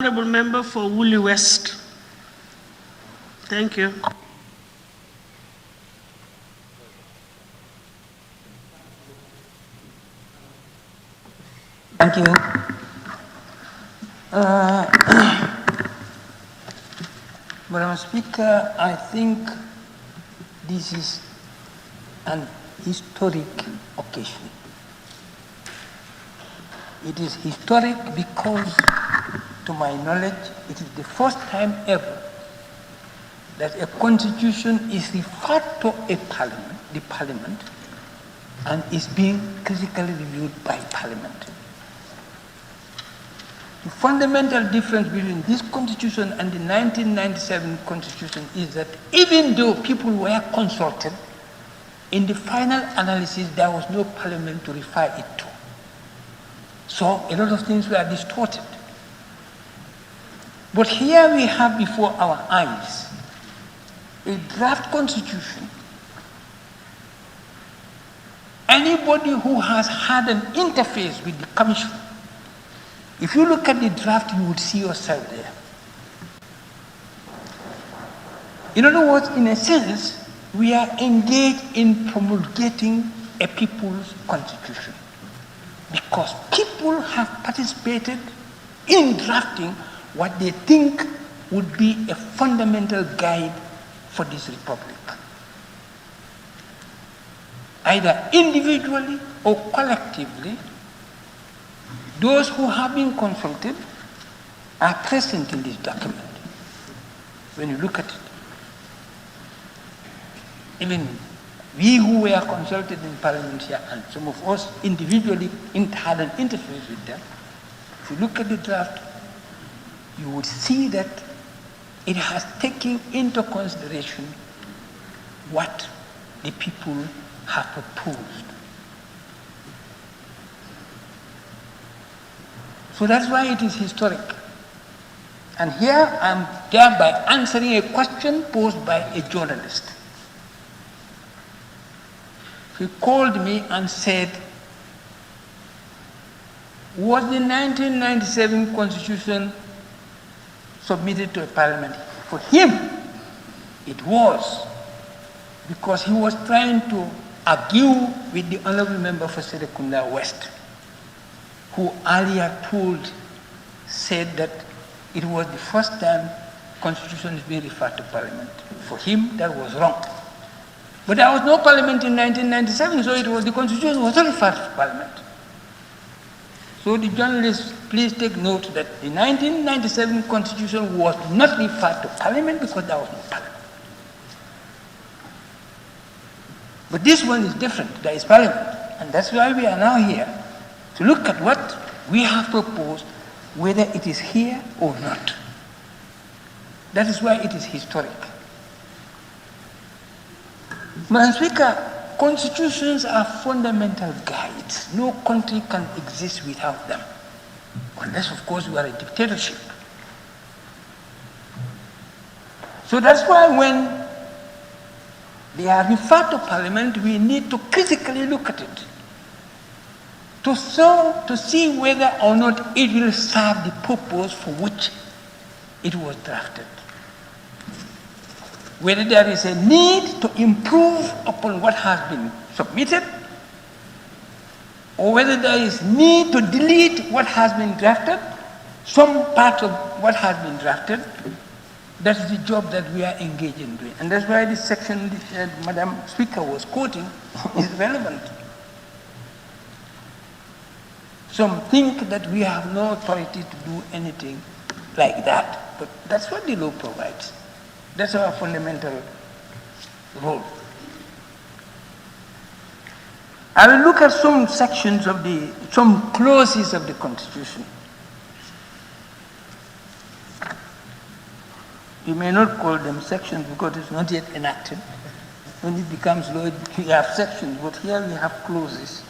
Honorable Member for Wuli West. Thank you. Thank you. Madam Speaker, I think this is an historic occasion. It is historic because, to my knowledge, it is the first time ever that a constitution is referred to a parliament, the parliament, and is being critically reviewed by parliament. The fundamental difference between this constitution and the 1997 constitution is that even though people were consulted, in the final analysis there was no parliament to refer it to. So a lot of things were distorted. But here we have before our eyes a draft constitution. Anybody who has had an interface with the commission, if you look at the draft, you would see yourself there. In other words, in a sense, we are engaged in promulgating a people's constitution because people have participated in drafting what they think would be a fundamental guide for this republic, either individually or collectively. Those who have been consulted are present in this document. When you look at it, even we who were consulted in Parliament here, and some of us individually had an interface with them, if you look at the draft, you would see that it has taken into consideration what the people have proposed. So that's why it is historic. And here I'm thereby answering a question posed by a journalist. He called me and said, was the 1997 constitution submitted to a parliament? For him, it was, because he was trying to argue with the honorable member for Serekunda West, who earlier said that it was the first time constitution is being referred to parliament. For him, that was wrong. But there was no parliament in 1997, so the constitution was not referred to parliament. So the journalists, please take note that the 1997 constitution was not referred to parliament because there was no parliament. But this one is different. There is parliament. And that's why we are now here to look at what we have proposed, whether it is here or not. That is why it is historic. Madam Speaker, constitutions are fundamental guides. No country can exist without them, unless, of course, we are a dictatorship. So that's why when they are referred to parliament, we need to critically look at it to see whether or not it will serve the purpose for which it was drafted. Whether there is a need to improve upon what has been submitted, or whether there is need to delete what has been drafted, some part of what has been drafted. That is the job that we are engaged in doing. And that's why this section that Madam Speaker was quoting is relevant. Some think that we have no authority to do anything like that, but that's what the law provides. That's our fundamental role. I will look at some sections of some clauses of the Constitution. You may not call them sections because it's not yet enacted. When it becomes law, we have sections, but here we have clauses.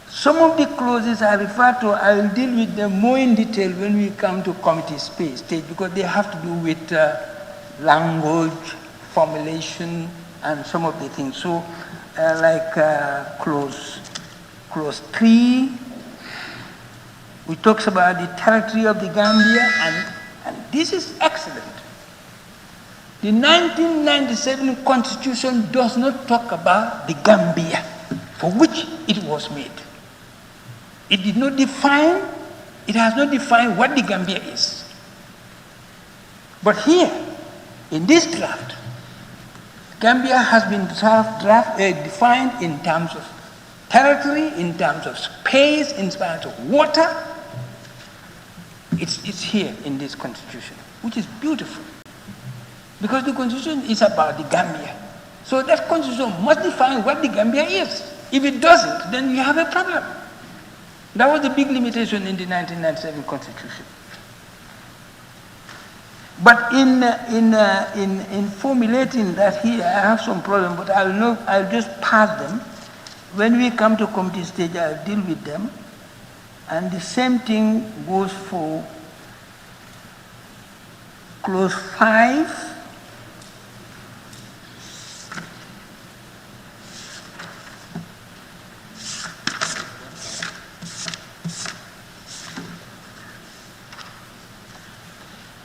Some of the clauses I refer to, I will deal with them more in detail when we come to committee stage because they have to do with language, formulation, and some of the things. So, clause 3, which talks about the territory of the Gambia, and this is excellent. The 1997 Constitution does not talk about the Gambia for which it was made. It did not define, it has not defined what the Gambia is. But here, in this draft, Gambia has been defined in terms of territory, in terms of space, in terms of water. It's here in this constitution, which is beautiful. Because the constitution is about the Gambia. So that constitution must define what the Gambia is. If it doesn't, then you have a problem. That was the big limitation in the 1997 constitution. But in formulating that here, I have some problem, but I'll just pass them. When we come to committee stage, I'll deal with them. And the same thing goes for clause 5.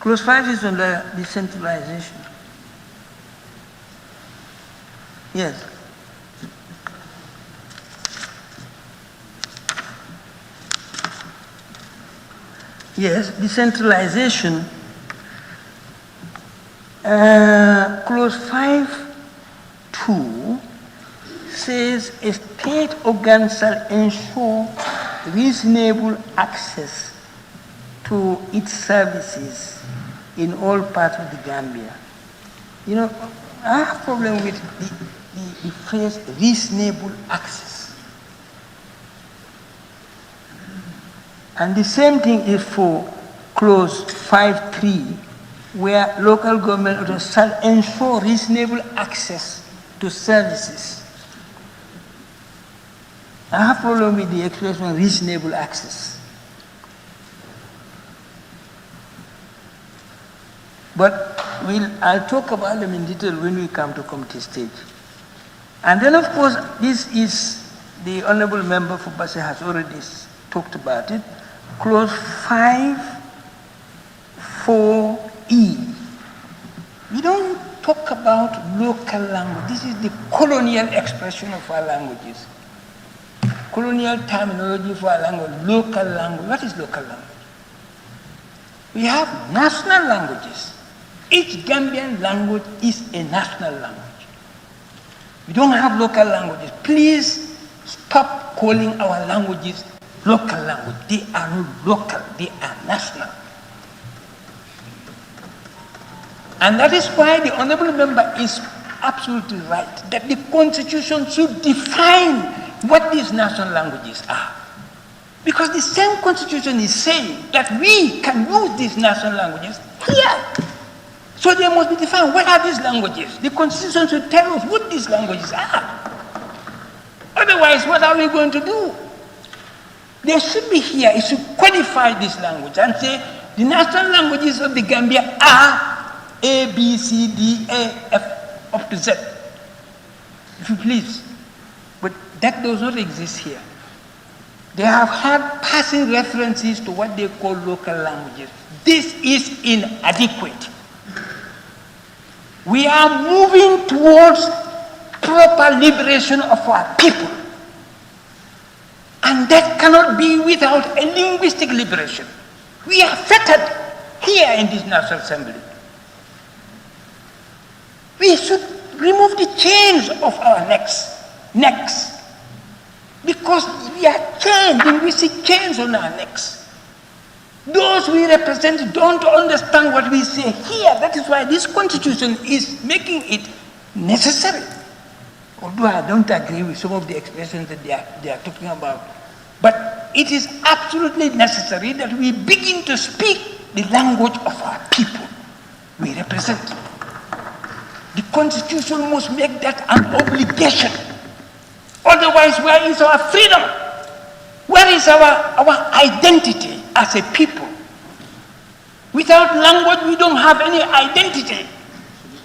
Clause 5 is on the decentralization. Yes. Yes, decentralization. Clause 5(2) says a state organ shall ensure reasonable access to its services in all parts of the Gambia. You know, I have a problem with the phrase reasonable access. And the same thing is for clause 5(3), where local government shall ensure reasonable access to services. I have a problem with the expression reasonable access. But I'll talk about them in detail when we come to committee stage. And then, of course, this is, the Honorable Member for Basse has already talked about it, clause 5(4)(e). We don't talk about local language. This is the colonial expression of our languages. Colonial terminology for our language, local language. What is local language? We have national languages. Each Gambian language is a national language. We don't have local languages. Please stop calling our languages local language. They are not local, they are national. And that is why the Honorable Member is absolutely right, that the Constitution should define what these national languages are. Because the same Constitution is saying that we can use these national languages here. So they must be defined. What are these languages? The Constitution should tell us what these languages are. Otherwise, what are we going to do? They should be here. It should codify this language and say the national languages of the Gambia are A, B, C, D, A, F, up to Z. If you please. But that does not exist here. They have had passing references to what they call local languages. This is inadequate. We are moving towards proper liberation of our people. And that cannot be without a linguistic liberation. We are fettered here in this National Assembly. We should remove the chains of our necks. Because we are chained, linguistic chains on our necks. Those we represent don't understand what we say here. That is why this Constitution is making it necessary. Although I don't agree with some of the expressions that they are talking about. But it is absolutely necessary that we begin to speak the language of our people we represent. The Constitution must make that an obligation. Otherwise, where is our freedom? Where is our identity as a people? Without language, we don't have any identity.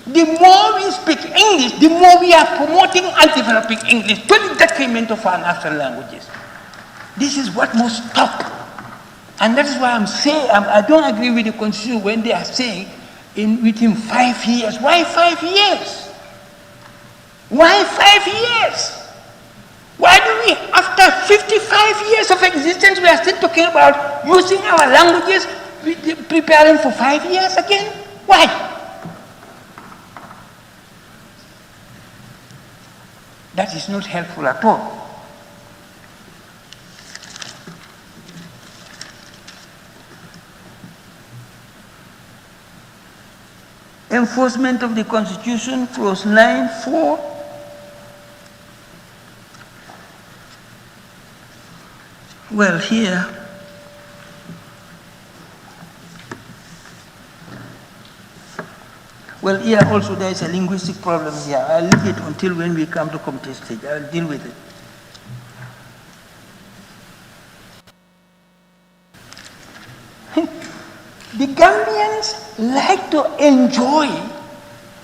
The more we speak English, the more we are promoting and developing English to the detriment of our national languages. This is what must stop. And that is why I'm saying, I don't agree with the Constitution when they are saying within 5 years. Why 5 years? Why 5 years? Why do we, after 55 years of existence, we are still talking about using our languages, preparing for 5 years again? Why? That is not helpful at all. Enforcement of the Constitution, clause 9(4). Well, here, also there is a linguistic problem here. I'll leave it until when we come to committee stage. I'll deal with it. The Gambians like to enjoy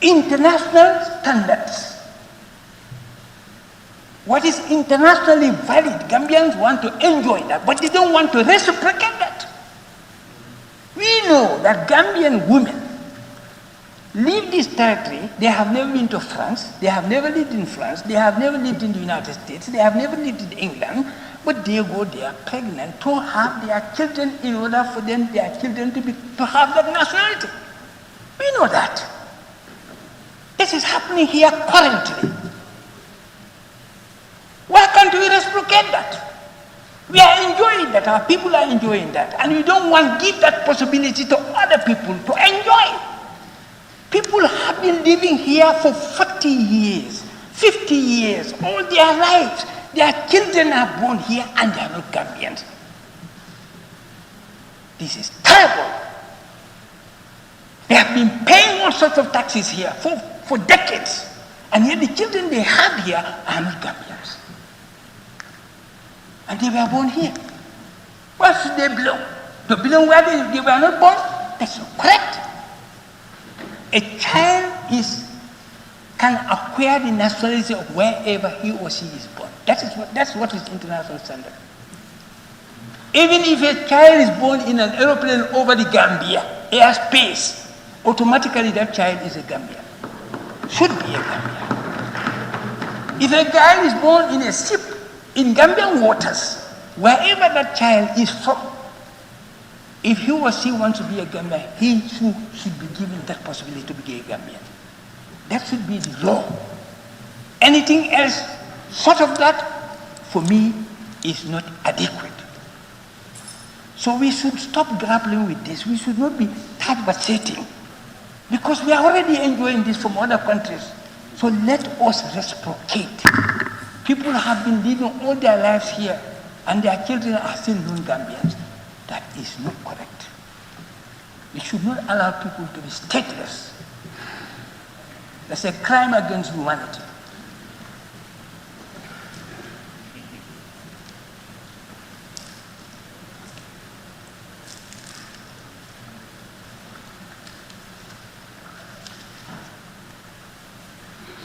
international standards. What is internationally valid, Gambians want to enjoy that, but they don't want to reciprocate that. We know that Gambian women leave this territory. They have never been to France, they have never lived in France, they have never lived in the United States, they have never lived in England, but they go there pregnant to have their children in order for them, their children to have that nationality. We know that. This is happening here currently. Why can't we reciprocate that? We are enjoying that, our people are enjoying that, and we don't want to give that possibility to other people to enjoy. People have been living here for 40 years, 50 years, all their lives. Their children are born here and they are not Gambians. This is terrible. They have been paying all sorts of taxes here for decades, and yet the children they have here are not Gambians. And they were born here. Where should they belong? To belong where they were not born? That's not correct. A child can acquire the nationality of wherever he or she is born. That's what is international standard. Even if a child is born in an aeroplane over the Gambia, airspace, automatically that child is a Gambian. Should be a Gambian. If a guy is born in a ship in Gambian waters, wherever that child is from, if he or she wants to be a Gambian, he should be given that possibility to be a Gambian. That should be the law. Anything else short of that, for me, is not adequate. So we should stop grappling with this. We should not be advocating, because we are already enjoying this from other countries. So let us reciprocate. People have been living all their lives here, and their children are still non-Gambians. That is not correct. We should not allow people to be stateless. That's a crime against humanity.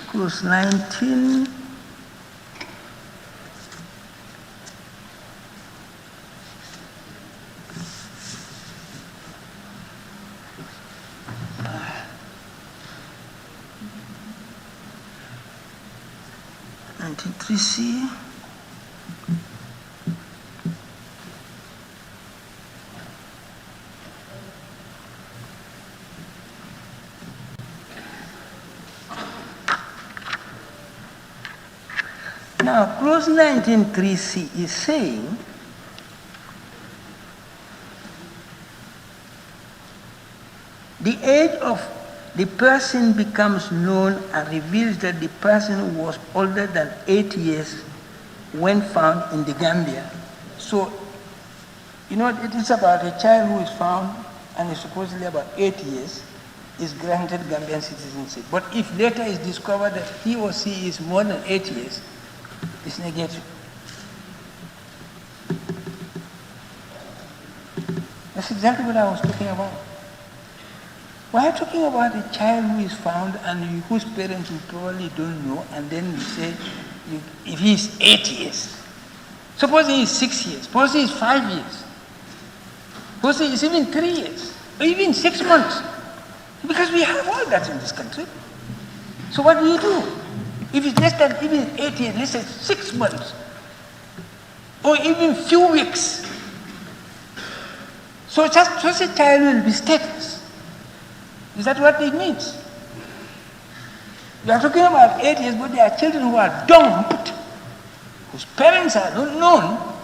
Clause 19. C. Now, clause 19(3)(c) is saying the age of the person becomes known and reveals that the person was older than 8 years when found in the Gambia. So, it is about a child who is found and is supposedly about 8 years, is granted Gambian citizenship. But if later is discovered that he or she is more than 8 years, it's negated. That's exactly what I was talking about. We are talking about a child who is found and whose parents you probably don't know, and then you say, if he is 8 years, suppose he is 6 years, suppose he is 5 years, Those it's even 3 years, or even 6 months. Because we have all that in this country. So what do you do? If it's less than even 8 years, let's say 6 months, or even few weeks. So such a child will be stateless. Is that what it means? We are talking about 8 years, but there are children who are dumped, whose parents are not known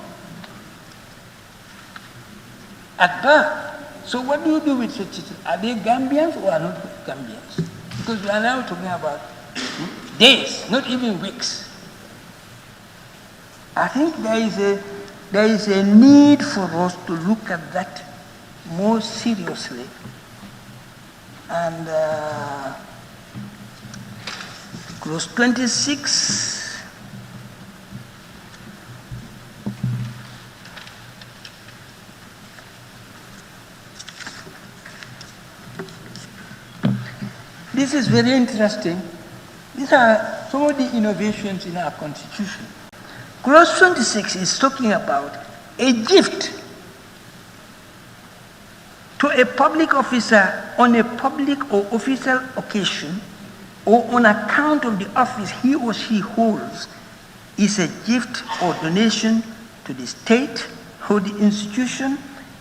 at birth. So what do you do with such children? Are they Gambians or are not Gambians? Because we are now talking about days, not even weeks. I think there is a need for us to look at that more seriously. And clause 26. This is very interesting. These are some of the innovations in our constitution. Clause 26 is talking about a gift to a public officer on a public or official occasion or on account of the office he or she holds is a gift or donation to the state or the institution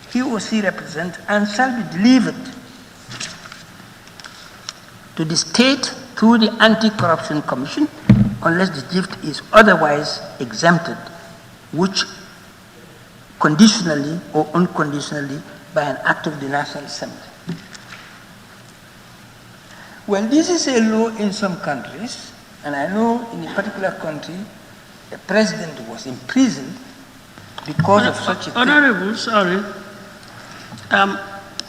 he or she represents and shall be delivered to the state through the Anti-Corruption Commission unless the gift is otherwise exempted, which conditionally or unconditionally by an act of the National Assembly. Well, this is a law in some countries, and I know in a particular country, a president was imprisoned because of such a thing. Honorable, sorry.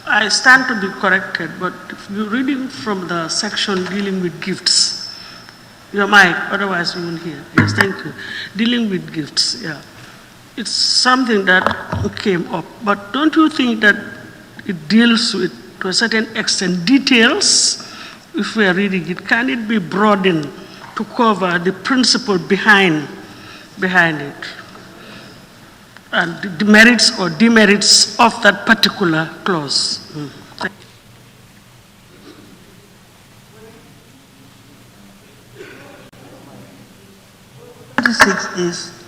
I stand to be corrected, but if you're reading from the section dealing with gifts, your mic, otherwise you won't hear. Yes, thank you. Dealing with gifts, yeah. It's something that came up, but don't you think that it deals with, to a certain extent, details? If we are reading it, can it be broadened to cover the principle behind it? And the merits or demerits of that particular clause. Thank you. 36 is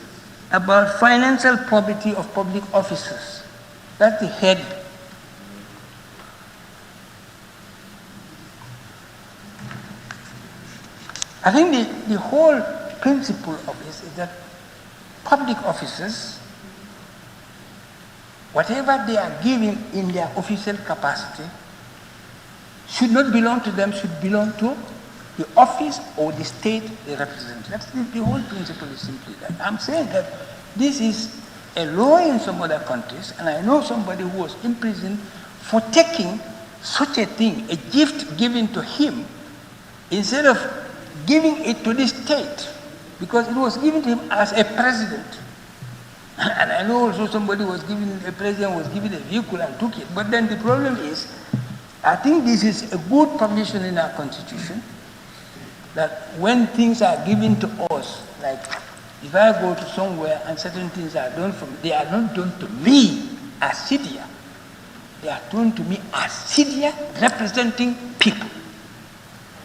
about financial probity of public officers. That's the head. I think the whole principle of this is that public officers, whatever they are giving in their official capacity, should not belong to them, should belong to the office or the state they represent. That's the whole principle is simply that. I'm saying that this is a law in some other countries, and I know somebody who was imprisoned for taking such a thing, a gift given to him, instead of giving it to the state, because it was given to him as a president. And I know also somebody was given, a president was given a vehicle and took it. But then the problem is, I think this is a good provision in our constitution, that when things are given to us, like if I go to somewhere and certain things are done for me, they are not done to me as Sidia. They are done to me as Sidia representing people.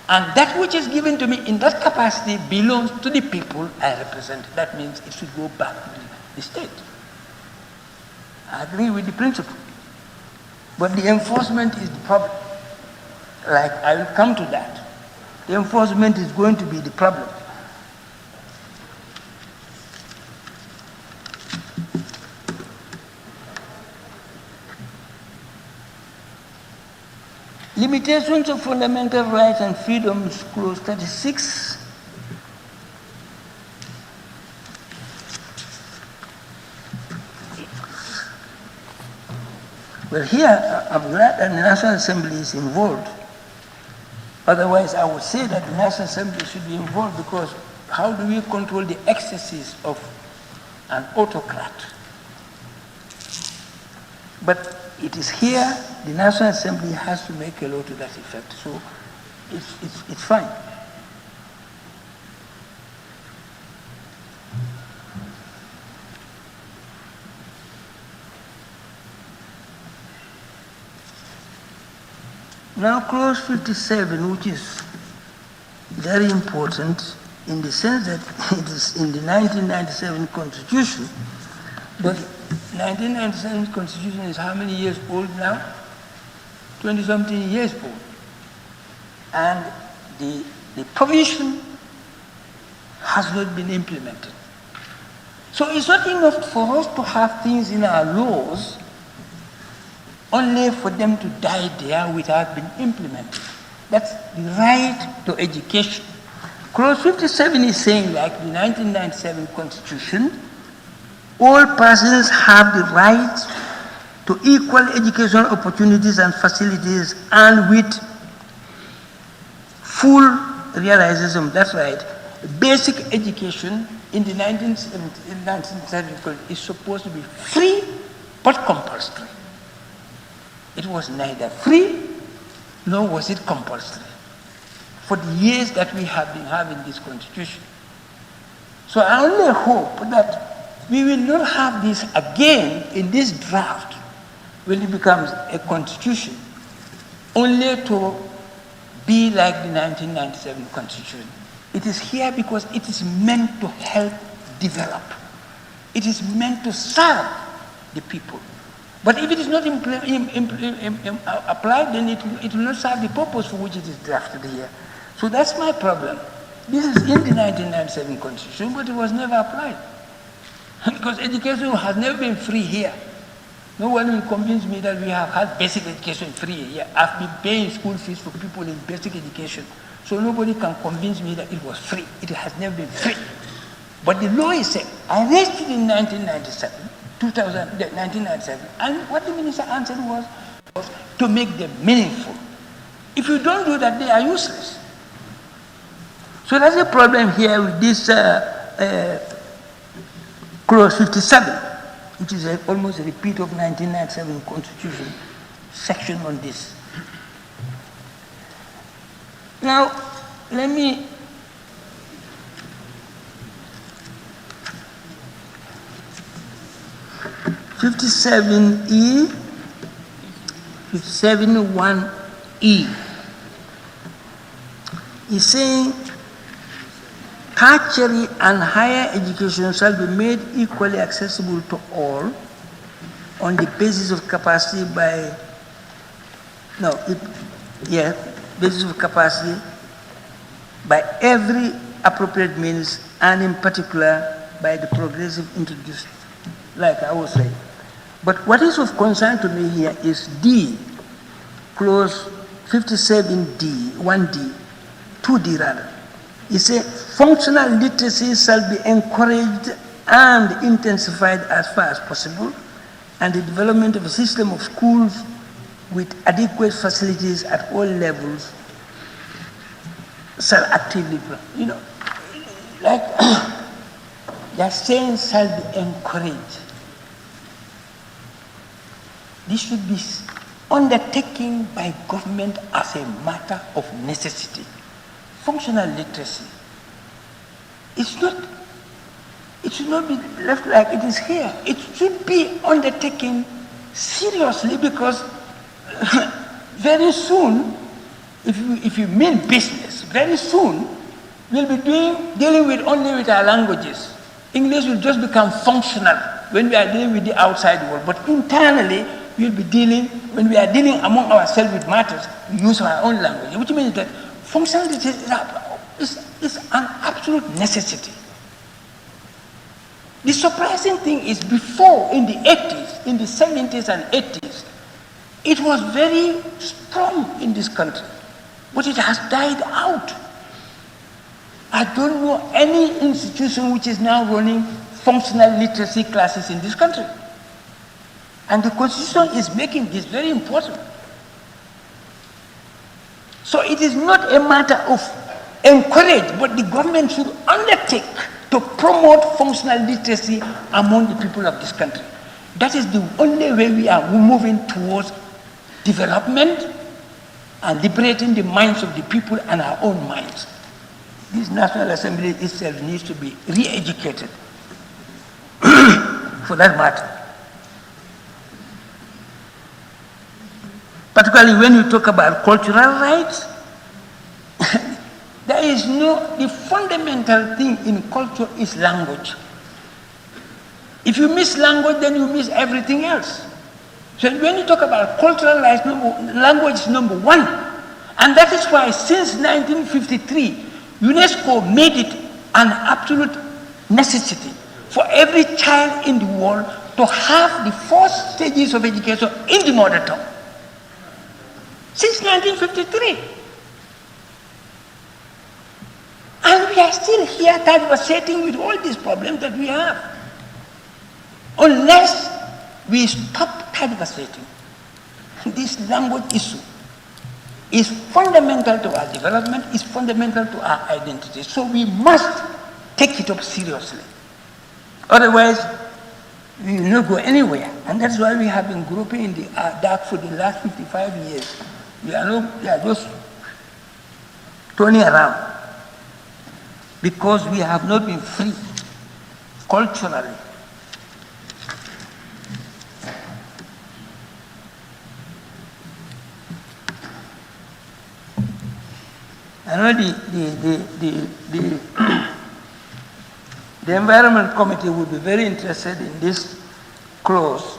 And that which is given to me in that capacity belongs to the people I represent. That means it should go back to the state. I agree with the principle. But the enforcement is the problem. Like, I will come to that. The enforcement is going to be the problem. Limitations of fundamental rights and freedoms, clause 36. Well, here, I'm glad that the National Assembly is involved. Otherwise, I would say that the National Assembly should be involved, because how do we control the excesses of an autocrat? But it is here, the National Assembly has to make a law to that effect. So it's fine. Now, clause 57, which is very important in the sense that it is in the 1997 Constitution, but 1997 Constitution is how many years old now? 20-something years old. And the provision has not been implemented. So it's not enough for us to have things in our laws only for them to die there without being implemented. That's the right to education. Clause 57 is saying, like the 1997 Constitution, all persons have the right to equal educational opportunities and facilities and with full realization. That's right. Basic education in the 1970 is supposed to be free but compulsory. It was neither free nor was it compulsory for the years that we have been having this constitution. So I only hope that we will not have this again in this draft when it becomes a constitution, only to be like the 1997 constitution. It is here because it is meant to help develop. It is meant to serve the people. But if it is not applied, then it will not serve the purpose for which it is drafted here. So that's my problem. This is in the 1997 Constitution, but it was never applied. Because education has never been free here. No one will convince me that we have had basic education free here. I've been paying school fees for people in basic education. So nobody can convince me that it was free. It has never been free. But the law is said, I raised it in 1997, and what the minister answered was to make them meaningful. If you don't do that, they are useless. So that's the problem here with this clause 57, which is almost a repeat of 1997 Constitution section on this. Now, let me (57E), 57(1)(e) is saying tertiary and higher education shall be made equally accessible to all on the basis of capacity basis of capacity by every appropriate means, and in particular by the progressive introduced, like I was saying. But what is of concern to me here is D, clause 57D, 1D, 2D rather. It says functional literacy shall be encouraged and intensified as far as possible, and the development of a system of schools with adequate facilities at all levels shall actively, like they're saying shall be encouraged. This should be undertaken by government as a matter of necessity. Functional literacy. It should not be left like it is here. It should be undertaken seriously, because very soon, if you mean business, very soon we'll be dealing with only with our languages. English will just become functional when we are dealing with the outside world. But internally, we'll be when we are dealing among ourselves with matters, we use our own language, which means that functionality is an absolute necessity. The surprising thing is, before, in the 80s, in the 70s and 80s, it was very strong in this country, but it has died out. I don't know any institution which is now running functional literacy classes in this country. And the Constitution is making this very important. So it is not a matter of encourage, but the government should undertake to promote functional literacy among the people of this country. That is the only way we are moving towards development and liberating the minds of the people and our own minds. This National Assembly itself needs to be re-educated for that matter. particularly when you talk about cultural rights. The fundamental thing in culture is language. If you miss language, then you miss everything else. So when you talk about cultural rights, language is number one. And that is why since 1953, UNESCO made it an absolute necessity for every child in the world to have the first stages of education in the mother tongue. Since 1953. And we are still here conversating with all these problems that we have. Unless we stop conversating, this language issue is fundamental to our development, is fundamental to our identity. So we must take it up seriously. Otherwise, we will not go anywhere. And that's why we have been groping in the dark for the last 55 years. We are just turning around because we have not been free culturally. I know the Environment Committee would be very interested in this clause,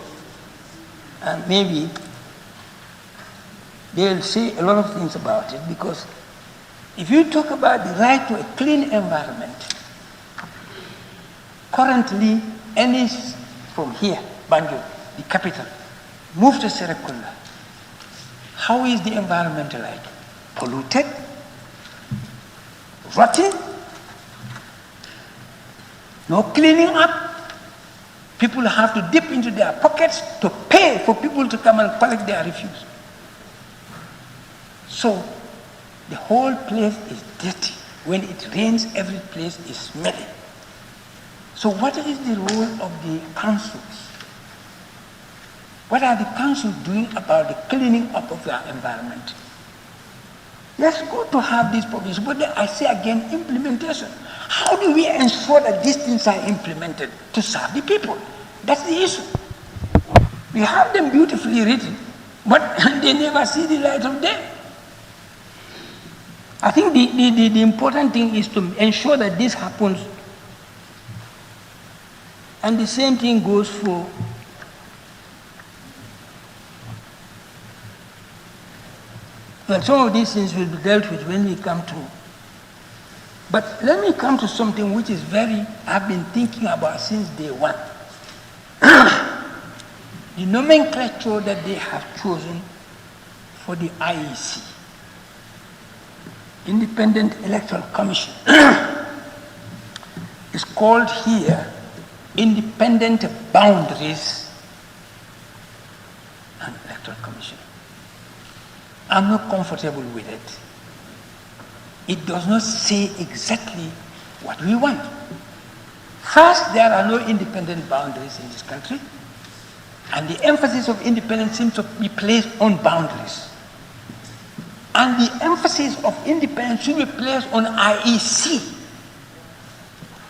and maybe they'll say a lot of things about it, because if you talk about the right to a clean environment, currently any from here, Banjul, the capital, move to Serekunda, how is the environment like? Polluted? Rotting? No cleaning up? People have to dip into their pockets to pay for people to come and collect their refuse. So the whole place is dirty. When it rains, every place is smelly. So what is the role of the councils? What are the councils doing about the cleaning up of their environment? Yes, good to have these provisions, but then I say again, implementation. How do we ensure that these things are implemented to serve the people? That's the issue. We have them beautifully written, but they never see the light of day. I think the important thing is to ensure that this happens. And the same thing goes for some of these things will be dealt with when we come to. But let me come to something which is I've been thinking about since day one. The nomenclature that they have chosen for the IEC, Independent Electoral Commission, is called here Independent Boundaries and Electoral Commission. I'm not comfortable with it. It does not say exactly what we want. First, there are no independent boundaries in this country, and the emphasis of independence seems to be placed on boundaries. And the emphasis of independence should be placed on IEC.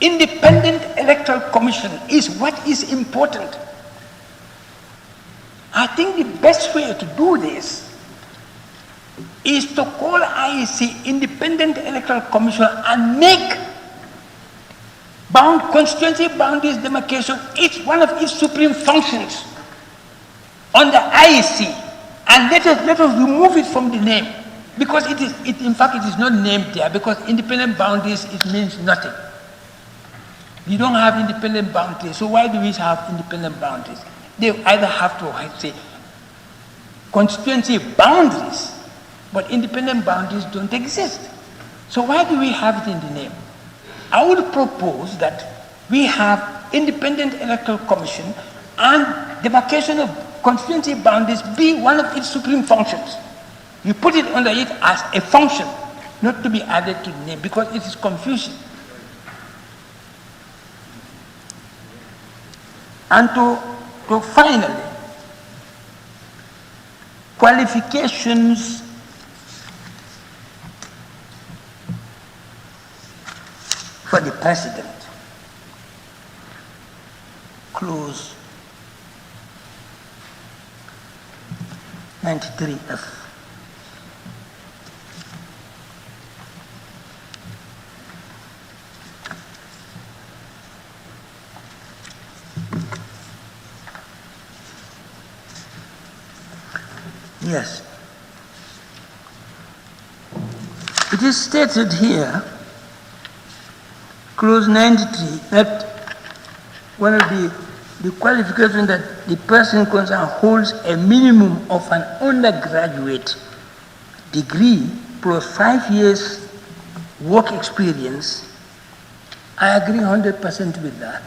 Independent Electoral Commission is what is important. I think the best way to do this is to call IEC Independent Electoral Commission and make constituency boundaries demarcation each one of its supreme functions on the IEC, and let us remove it from the name, because in fact it is not named there, because independent boundaries, it means nothing. You don't have independent boundaries, so why do we have independent boundaries? They either have to say constituency boundaries, but independent boundaries don't exist. So why do we have it in the name? I would propose that we have Independent Electoral Commission and demarcation of constituency boundaries be one of its supreme functions. You put it under it as a function, not to be added to the name, because it is confusing. And to finally, qualifications for the president. Clause 93F. Yes. It is stated here, clause 93, that one of the qualifications that the person concerned holds a minimum of an undergraduate degree plus 5 years work experience. I agree 100% with that.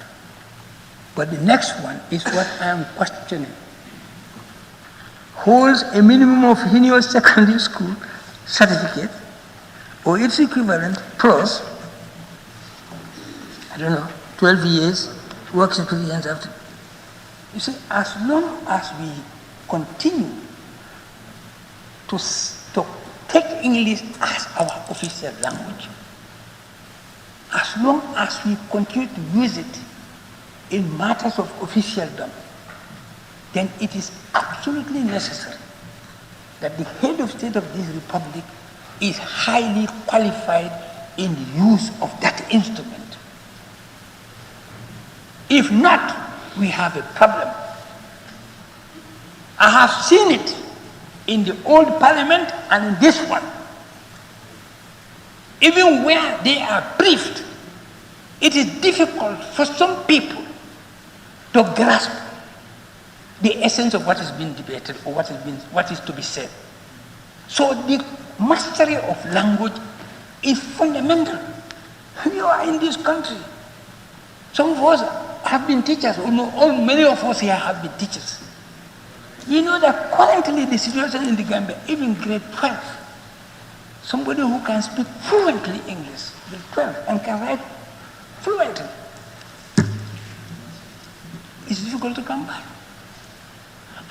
But the next one is what I am questioning. Holds a minimum of senior secondary school certificate or its equivalent plus, 12 years work experience after. You see, as long as we continue to take English as our official language, as long as we continue to use it in matters of officialdom, then it is absolutely necessary that the head of state of this republic is highly qualified in the use of that instrument. If not, we have a problem. I have seen it in the old parliament and in this one. Even where they are briefed, it is difficult for some people to grasp the essence of what is being debated or what is to be said. So the mastery of language is fundamental. You are in this country. Some of us have been teachers, many of us here have been teachers. You know that currently the situation in the Gambia, even grade 12, somebody who can speak fluently English, grade 12, and can write fluently, it's difficult to come by.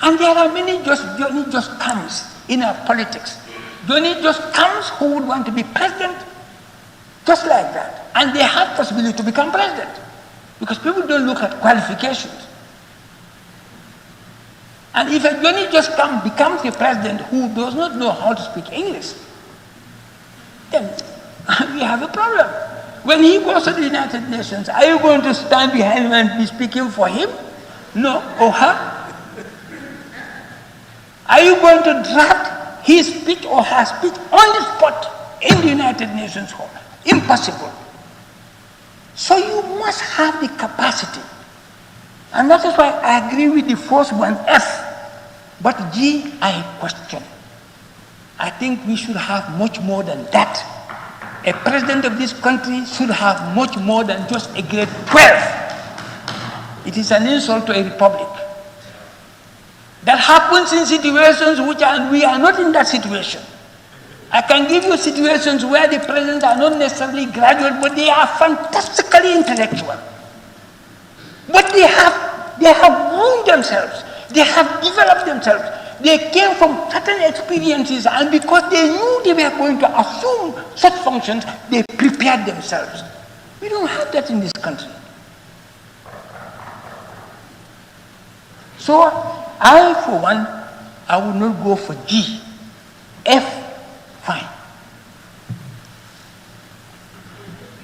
And there are many Johnny just comes in our politics. Johnny just comes who would want to be president just like that. And they have possibility to become president. Because people don't look at qualifications. And if a Johnny just becomes a president who does not know how to speak English, then we have a problem. When he goes to the United Nations, are you going to stand behind him and be speaking for him? No, or her? Are you going to draft his speech or her speech on the spot in the United Nations Hall? Impossible. So you must have the capacity. And that is why I agree with the first one, F. But G, I question. I think we should have much more than that. A president of this country should have much more than just a grade 12. It is an insult to a republic. That happens in situations we are not in that situation. I can give you situations where the presidents are not necessarily graduate, but they are fantastically intellectual. But they have grown themselves. They have developed themselves. They came from certain experiences, and because they knew they were going to assume such functions, they prepared themselves. We don't have that in this country. So, I, for one, I would not go for G. F, fine.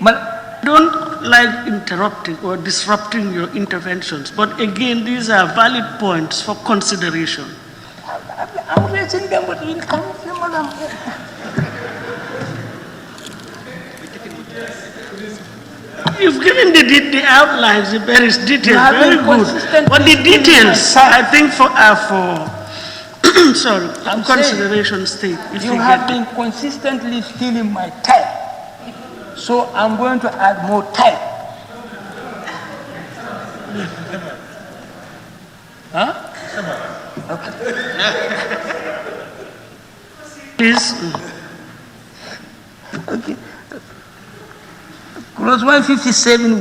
But I don't like interrupting or disrupting your interventions. But again, these are valid points for consideration. I'm raising them, but we'll come to them, madam. You've given the outlines, the various details, very good. But the details, I think, for consideration state. You have been consistently stealing my time. So I'm going to add more time. Huh? Okay. Please. Okay. Clause 157.1.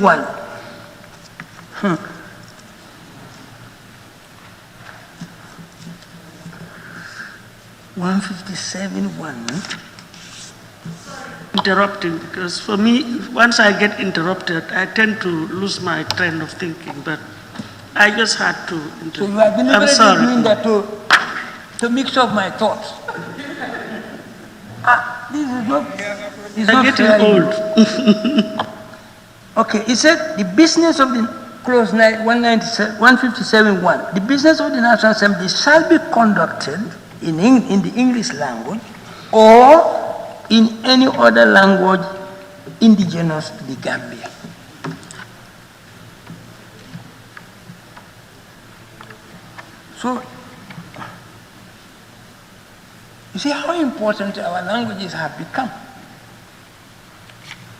157.1. Interrupting, because for me, once I get interrupted, I tend to lose my train of thinking, but I just had to interrupt. So you are deliberately doing that to to mix up my thoughts. This is not, it's I'm not getting fair. old. Okay, it said the business of the clause 157.1, the business of the National Assembly shall be conducted in the English language or in any other language indigenous to the Gambia. So, you see how important our languages have become.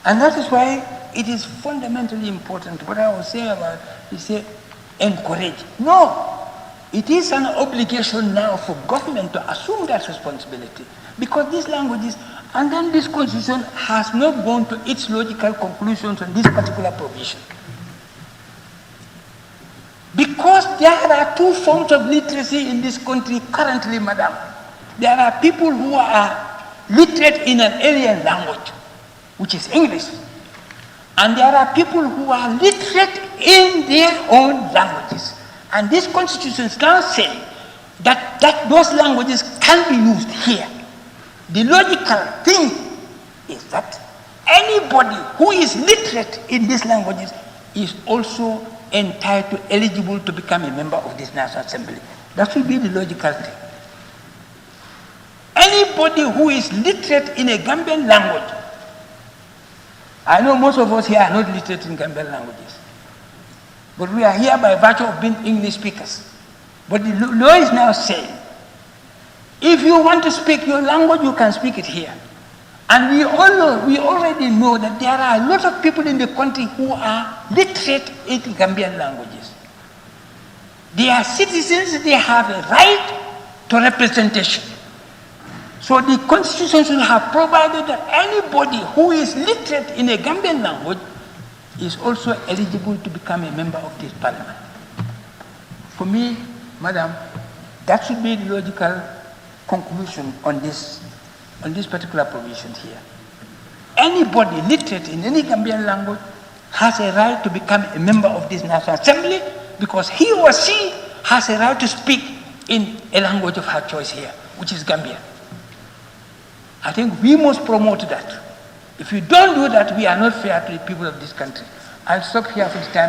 And that is why it is fundamentally important. What I was saying about, you say, encourage. No, it is an obligation now for government to assume that responsibility. Because these languages, and then this constitution has not gone to its logical conclusions on this particular provision. Because there are two forms of literacy in this country currently, madam. There are people who are literate in an alien language, which is English. And there are people who are literate in their own languages. And this constitution is now saying that those languages can be used here. The logical thing is that anybody who is literate in these languages is also entitled, eligible to become a member of this National Assembly. That should be the logical thing. Anybody who is literate in a Gambian language, I know most of us here are not literate in Gambian languages, but we are here by virtue of being English speakers. But the law is now saying, if you want to speak your language, you can speak it here. And we already know that there are a lot of people in the country who are literate in Gambian languages. They are citizens, they have a right to representation. So the constitution should have provided that anybody who is literate in a Gambian language is also eligible to become a member of this parliament. For me, madam, that should be the logical conclusion on this particular provision here. Anybody literate in any Gambian language has a right to become a member of this National Assembly because he or she has a right to speak in a language of her choice here, which is Gambian. I think we must promote that. If we don't do that, we are not fair to the people of this country. I'll stop here for the time